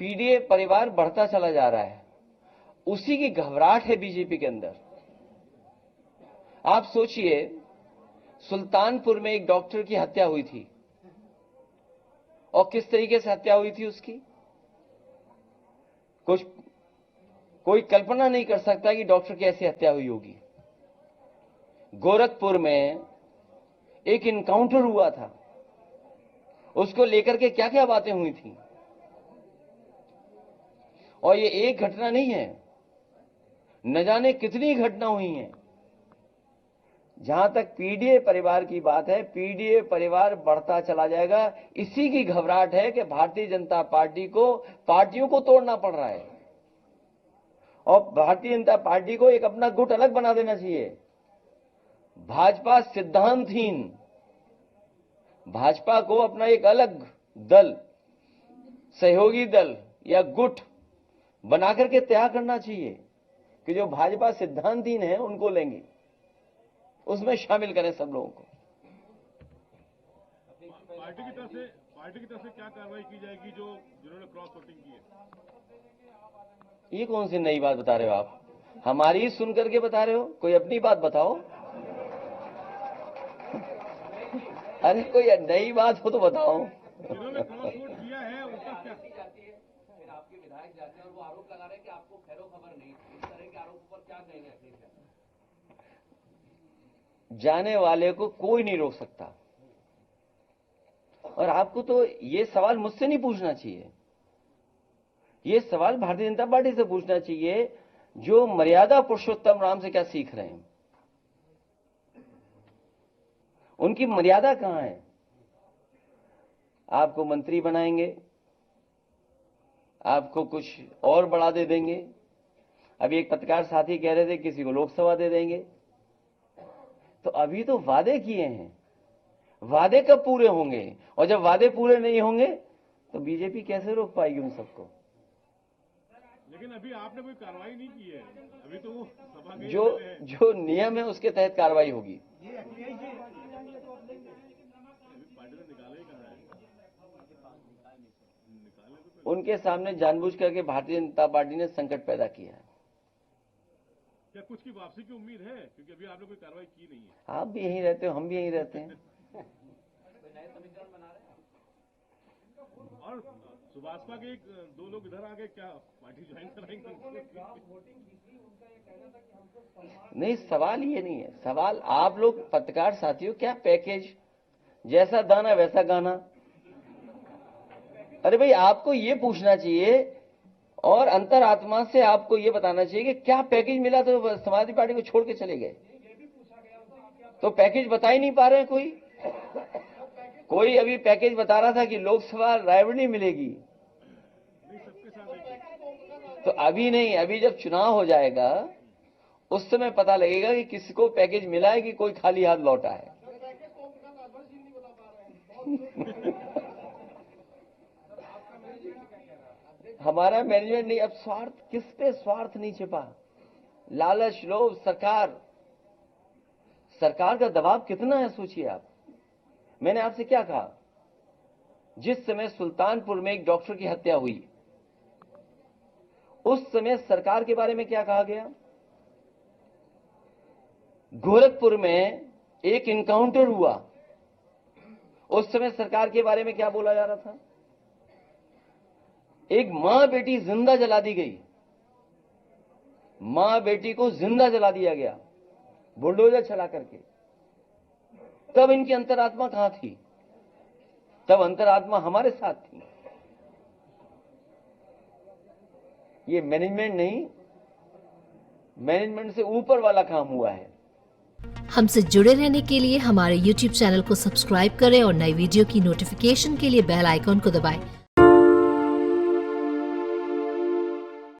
PDA परिवार बढ़ता चला जा रहा है, उसी की घबराहट है बीजेपी के अंदर। आप सोचिए, सुल्तानपुर में एक डॉक्टर की हत्या हुई थी और किस तरीके से हत्या हुई थी उसकी, कोई कल्पना नहीं कर सकता कि डॉक्टर की ऐसी हत्या हुई होगी। गोरखपुर में एक इनकाउंटर हुआ था, उसको लेकर के क्या क्या बातें हुई थी। और ये एक घटना नहीं है, न जाने कितनी घटना हुई हैं। जहां तक पीडीए परिवार की बात है, पीडीए परिवार बढ़ता चला जाएगा। इसी की घबराहट है कि भारतीय जनता पार्टी को पार्टियों को तोड़ना पड़ रहा है और भारतीय जनता पार्टी को एक अपना गुट अलग बना देना चाहिए। भाजपा सिद्धांतहीन, भाजपा को अपना एक अलग दल, सहयोगी दल या गुट बना करके तैयार करना चाहिए कि जो भाजपा सिद्धांतहीन है उनको लेंगे, उसमें शामिल करें सब लोगों को। पार्टी की तरफ से क्या कार्रवाई की जाएगी जिन्होंने क्रॉस वोटिंग की है? ये कौन सी नई बात बता रहे हो आप? हमारी ही सुन करके बता रहे हो? कोई अपनी बात बताओ। अरे कोई नई बात हो तो बताओ। जिन्होंने क्रॉस वोट किया है उनका क्या? फिर आपके विधायक जाते हैं और वो आरोप लगा रहे हैं कि आपको खैरो खबर नहीं, इस तरह के आरोप पर क्या कहेंगे अखिलेश यादव? जाने वाले को कोई नहीं रोक सकता। और आपको तो ये सवाल मुझसे नहीं पूछना चाहिए, ये सवाल भारतीय जनता पार्टी से पूछना चाहिए, जो मर्यादा पुरुषोत्तम राम से क्या सीख रहे हैं। उनकी मर्यादा कहां है? आपको मंत्री बनाएंगे, आपको कुछ और बढ़ा दे देंगे। अभी एक पत्रकार साथी कह रहे थे किसी को लोकसभा दे देंगे। तो अभी तो वादे किए हैं, वादे कब पूरे होंगे? और जब वादे पूरे नहीं होंगे तो बीजेपी कैसे रोक पाएगी उन सबको? लेकिन अभी आपने कोई कार्रवाई नहीं की है, अभी तो वो सभा के जो नियम है उसके तहत कार्रवाई होगी। पार्टी ने निकाला ही कहा है, उनके सामने जानबूझ करके भारतीय जनता पार्टी ने संकट पैदा किया है। क्या कुछ की वापसी की उम्मीद है? क्योंकि अभी आपने कोई कार्रवाई की नहीं है। आप भी यहीं रहते हो, हम भी यहीं रहते हैं। नए समीकरण बना रहे हैं आप? और सुभाषपा के दो लोग इधर आ गए, क्या पार्टी ज्वाइन कराएंगे? नहीं, सवाल ये नहीं है। सवाल आप लोग पत्रकार साथियों, क्या पैकेज, जैसा दाना वैसा गाना। अरे भाई, आपको ये पूछना चाहिए और अंतरात्मा से आपको ये बताना चाहिए कि क्या पैकेज मिला तो समाजवादी पार्टी को छोड़ के चले गए। तो पैकेज बता ही नहीं पा रहे हैं। कोई अभी पैकेज बता रहा था कि लोकसभा रायबरेली मिलेगी। तो अभी नहीं, अभी जब चुनाव हो जाएगा उस समय पता लगेगा कि किसको पैकेज मिला है कि कोई खाली हाथ लौटा है। हमारा मैनेजमेंट नहीं, अब स्वार्थ, किस पे स्वार्थ नहीं छिपा? लालच, लोभ, सरकार का दबाव कितना है सोचिए आप। मैंने आपसे क्या कहा? जिस समय सुल्तानपुर में एक डॉक्टर की हत्या हुई, उस समय सरकार के बारे में क्या कहा गया? गोरखपुर में एक इनकाउंटर हुआ, उस समय सरकार के बारे में क्या बोला जा रहा था? एक मां बेटी जिंदा जला दी गई, मां बेटी को जिंदा जला दिया गया बुलडोजर चला करके। तब इनकी अंतरात्मा कहां थी? तब अंतरात्मा हमारे साथ थी। ये मैनेजमेंट नहीं, मैनेजमेंट से ऊपर वाला काम हुआ है। हमसे जुड़े रहने के लिए हमारे YouTube चैनल को सब्सक्राइब करें और नई वीडियो की नोटिफिकेशन के लिए बेल आइकॉन को दबाएं।